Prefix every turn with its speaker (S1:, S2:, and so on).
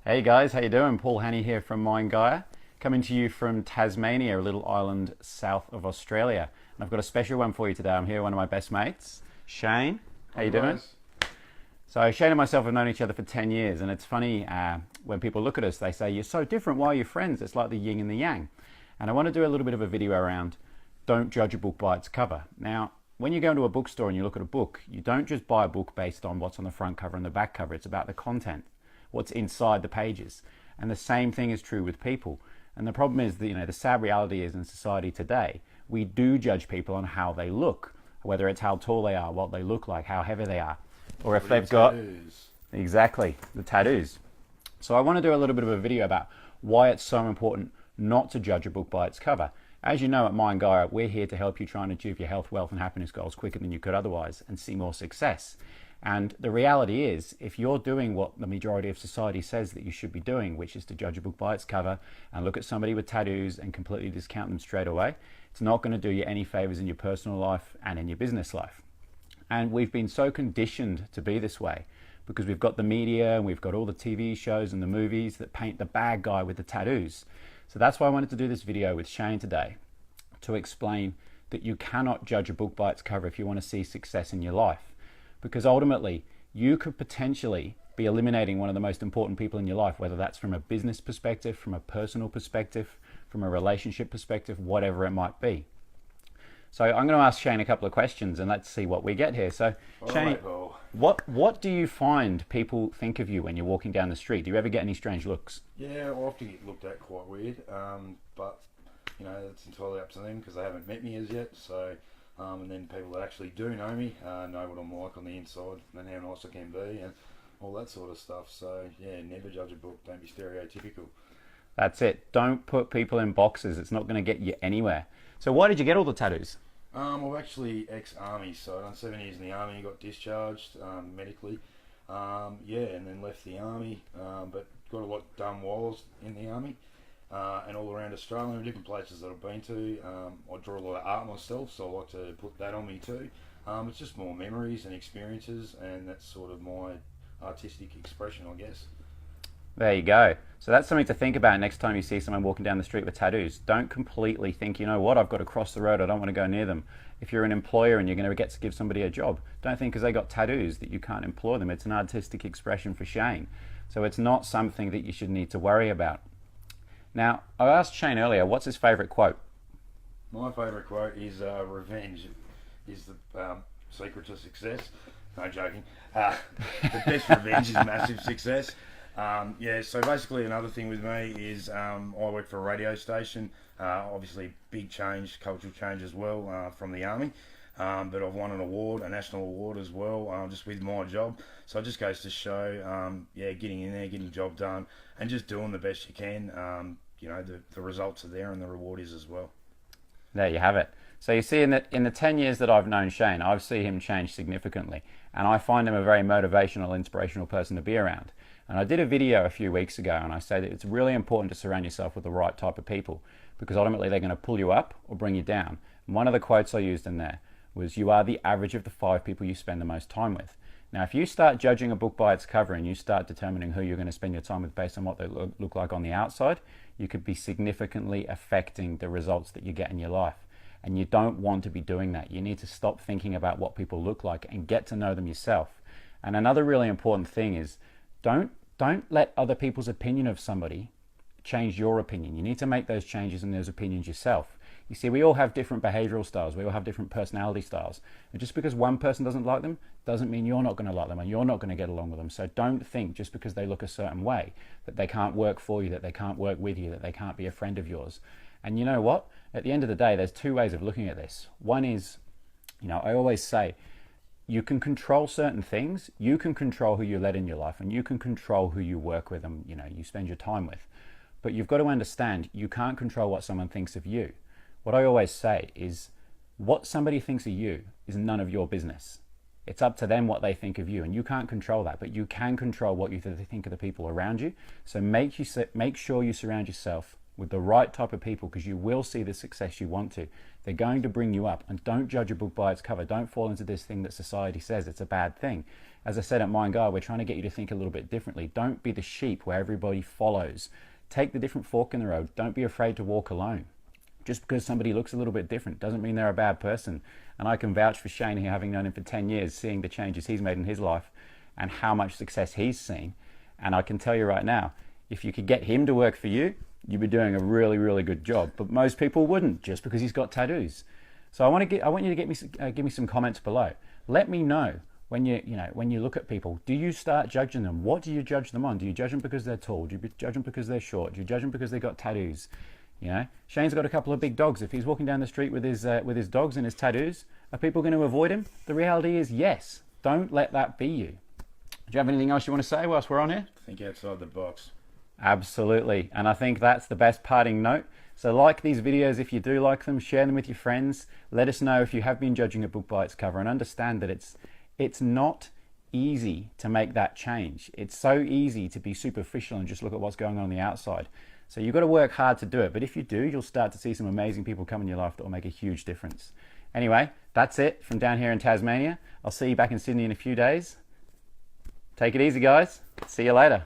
S1: Hey guys, how you doing? Paul Hannay here from Mind Gaia, coming to you from Tasmania, a little island south of Australia. And I've got a special one for you today. I'm here with one of my best mates, Shane. How you doing? So Shane and myself have known each other for 10 years, and it's funny when people look at us, they say, you're so different, why are you friends? It's like the yin and the yang. And I want to do a little bit of a video around don't judge a book by its cover. Now, when you go into a bookstore and you look at a book, you don't just buy a book based on what's on the front cover and the back cover. It's about the content, what's inside the pages. And the same thing is true with people. And the problem is that, the sad reality is in society today, we do judge people on how they look, whether it's how tall they are, what they look like, how heavy they are, or if they've got exactly the tattoos. So I want to do a little bit of a video about why it's so important not to judge a book by its cover. As you know, at Mind Gaia, we're here to help you try and achieve your health, wealth, and happiness goals quicker than you could otherwise and see more success. And the reality is, if you're doing what the majority of society says that you should be doing, which is to judge a book by its cover and look at somebody with tattoos and completely discount them straight away, it's not going to do you any favors in your personal life and in your business life. And we've been so conditioned to be this way because we've got the media and we've got all the TV shows and the movies that paint the bad guy with the tattoos. So that's why I wanted to do this video with Shane today, to explain that you cannot judge a book by its cover if you want to see success in your life. Because ultimately, you could potentially be eliminating one of the most important people in your life, whether that's from a business perspective, from a personal perspective, from a relationship perspective, whatever it might be. So I'm going to ask Shane a couple of questions and let's see what we get here. So Shane, what do you find people think of you when you're walking down the street? Do you ever get any strange looks?
S2: Yeah, I often get looked at quite weird, but it's entirely up to them because they haven't met me as yet. So, and then people that actually do know me know what I'm like on the inside and how nice I can be and all that sort of stuff. So yeah, never judge a book. Don't be stereotypical.
S1: That's it. Don't put people in boxes. It's not going to get you anywhere. So why did you get all the tattoos?
S2: I'm actually ex-army, so I done 7 years in the army, got discharged medically, and then left the army, but got a lot done while I was in the army, and all around Australia, different places that I've been to. I draw a lot of art myself, so I like to put that on me too. It's just more memories and experiences, and that's sort of my artistic expression, I guess.
S1: There you go. So that's something to think about next time you see someone walking down the street with tattoos. Don't completely think, you know what, I've got to cross the road, I don't want to go near them. If you're an employer and you're going to get to give somebody a job, don't think because they got tattoos that you can't employ them. It's an artistic expression for Shane. So it's not something that you should need to worry about. Now, I asked Shane earlier, what's his favourite quote?
S2: My favourite quote is revenge is the secret to success. No, joking. The best revenge is massive success. So basically another thing with me is I work for a radio station, obviously big change, cultural change as well from the army, but I've won an award, a national award as well, just with my job. So it just goes to show, getting in there, getting the job done, and just doing the best you can. The results are there and the reward is as well.
S1: There you have it. So you see in the 10 years that I've known Shane, I've seen him change significantly, and I find him a very motivational, inspirational person to be around. And I did a video a few weeks ago and I say that it's really important to surround yourself with the right type of people because ultimately they're going to pull you up or bring you down. And one of the quotes I used in there was, you are the average of the 5 people you spend the most time with. Now, if you start judging a book by its cover and you start determining who you're going to spend your time with based on what they look like on the outside, you could be significantly affecting the results that you get in your life. And you don't want to be doing that. You need to stop thinking about what people look like and get to know them yourself. And another really important thing is, don't let other people's opinion of somebody change your opinion. You need to make those changes and those opinions yourself. You see, we all have different behavioral styles. We all have different personality styles. And just because one person doesn't like them doesn't mean you're not going to like them and you're not going to get along with them. So don't think just because they look a certain way that they can't work for you, that they can't work with you, that they can't be a friend of yours. And you know what? At the end of the day, there's 2 ways of looking at this. One is, I always say, you can control certain things. You can control who you let in your life and you can control who you work with and you spend your time with. But you've got to understand, you can't control what someone thinks of you. What I always say is, what somebody thinks of you is none of your business. It's up to them what they think of you, and you can't control that, but you can control what you think of the people around you. So make sure you surround yourself with the right type of people, because you will see the success you want to. They're going to bring you up. And don't judge a book by its cover. Don't fall into this thing that society says it's a bad thing. As I said at Mind Guide, we're trying to get you to think a little bit differently. Don't be the sheep where everybody follows. Take the different fork in the road. Don't be afraid to walk alone. Just because somebody looks a little bit different doesn't mean they're a bad person. And I can vouch for Shane here, having known him for 10 years, seeing the changes he's made in his life and how much success he's seen. And I can tell you right now, if you could get him to work for you, you'd be doing a really, really good job. But most people wouldn't, just because he's got tattoos. So I want you to give me some comments below. Let me know when you look at people. Do you start judging them? What do you judge them on? Do you judge them because they're tall? Do you judge them because they're short? Do you judge them because they got tattoos? Shane's got a couple of big dogs. If he's walking down the street with his dogs and his tattoos, are people going to avoid him? The reality is yes. Don't let that be you. Do you have anything else you want to say whilst we're on here?
S2: Think outside the box.
S1: Absolutely. And I think that's the best parting note. So like these videos if you do like them, share them with your friends. Let us know if you have been judging a book by its cover, and understand that it's not easy to make that change. It's so easy to be superficial and just look at what's going on the outside. So you've got to work hard to do it. But if you do, you'll start to see some amazing people come in your life that will make a huge difference. Anyway, that's it from down here in Tasmania. I'll see you back in Sydney in a few days. Take it easy, guys. See you later.